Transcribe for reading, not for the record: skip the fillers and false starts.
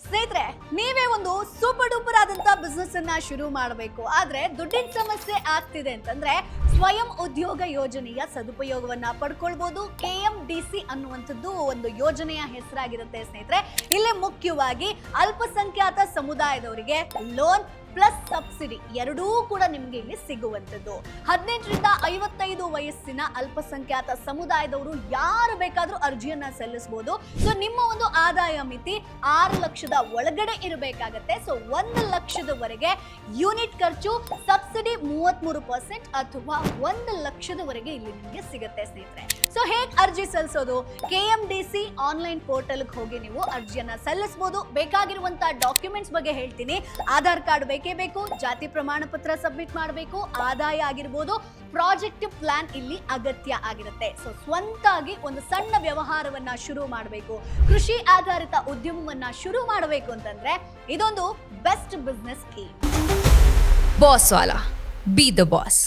ಸ್ನೇಹಿತರೆ, ನೀವೇ ಒಂದು ಸೂಪರ್ ಡೂಪರ್ ಆದಂತ ಬಿಸ್ನೆಸ್ ಅನ್ನ ಶುರು ಮಾಡಬೇಕು, ಆದ್ರೆ ದುಡ್ಡಿನ ಸಮಸ್ಯೆ ಆಗ್ತಿದೆ ಅಂತಂದ್ರೆ ಸ್ವಯಂ ಉದ್ಯೋಗ ಯೋಜನೆಯ ಸದುಪಯೋಗವನ್ನ ಪಡ್ಕೊಳ್ಬಹುದು. KMDC ಅನ್ನುವಂಥದ್ದು ಒಂದು ಯೋಜನೆಯ ಹೆಸರಾಗಿರುತ್ತೆ ಸ್ನೇಹಿತರೆ. ಇಲ್ಲಿ ಮುಖ್ಯವಾಗಿ ಅಲ್ಪಸಂಖ್ಯಾತ ಸಮುದಾಯದವರಿಗೆ ಲೋನ್ ಪ್ಲಸ್ ಸಬ್ಸಿಡಿ ಎರಡೂ ಕೂಡ ನಿಮ್ಗೆ ಇಲ್ಲಿ ಸಿಗುವಂಥದ್ದು. 18 ರಿಂದ 55 ವಯಸ್ಸಿನ ಅಲ್ಪಸಂಖ್ಯಾತ ಸಮುದಾಯದವರು ಯಾರು ಬೇಕಾದ್ರೂ ಅರ್ಜಿಯನ್ನ ಸಲ್ಲಿಸಬಹುದು. ಸೊ ನಿಮ್ಮ ಒಂದು ಆದಾಯ ಮಿತಿ 6 ಲಕ್ಷದ ಒಳಗಡೆ ಇರಬೇಕಾಗತ್ತೆ. ಸೊ 1 ಲಕ್ಷದವರೆಗೆ ಯೂನಿಟ್ ಖರ್ಚು ಸಬ್ಸಿಡಿ 33% ಅಥವಾ 1 ಲಕ್ಷದವರೆಗೆ ಇಲ್ಲಿ ನಿಮಗೆ ಸಿಗುತ್ತೆ ಸ್ನೇಹಿತರೆ. ಸೊ ಹೇಗೆ ಅರ್ಜಿ ಸಲ್ಲಿಸೋದು? KMDC ಆನ್ಲೈನ್ ಪೋರ್ಟಲ್ಗೆ ಹೋಗಿ ನೀವು ಅರ್ಜಿಯನ್ನ ಸಲ್ಲಿಸಬಹುದು. ಬೇಕಾಗಿರುವಂತಹ ಡಾಕ್ಯುಮೆಂಟ್ಸ್ ಬಗ್ಗೆ ಹೇಳ್ತೀನಿ. ಆಧಾರ್ ಕಾರ್ಡ್ ಬೇಕೇ ಬೇಕು, ಜಾತಿ ಪ್ರಮಾಣ ಪತ್ರ ಸಬ್ಮಿಟ್ ಮಾಡಬೇಕು, ಆದಾಯ ಆಗಿರ್ಬೋದು, ಪ್ರಾಜೆಕ್ಟ್ ಪ್ಲಾನ್ ಇಲ್ಲಿ ಅಗತ್ಯ ಆಗಿರುತ್ತೆ. ಸೊ ಸ್ವಂತಾಗಿ ಒಂದು ಸಣ್ಣ ವ್ಯವಹಾರವನ್ನ ಶುರು ಮಾಡಬೇಕು, ಕೃಷಿ ಆಧಾರಿತ ಉದ್ಯಮವನ್ನ ಶುರು ಮಾಡಬೇಕು ಅಂತಂದ್ರೆ ಇದೊಂದು best business scheme. Boss Vala, B the boss.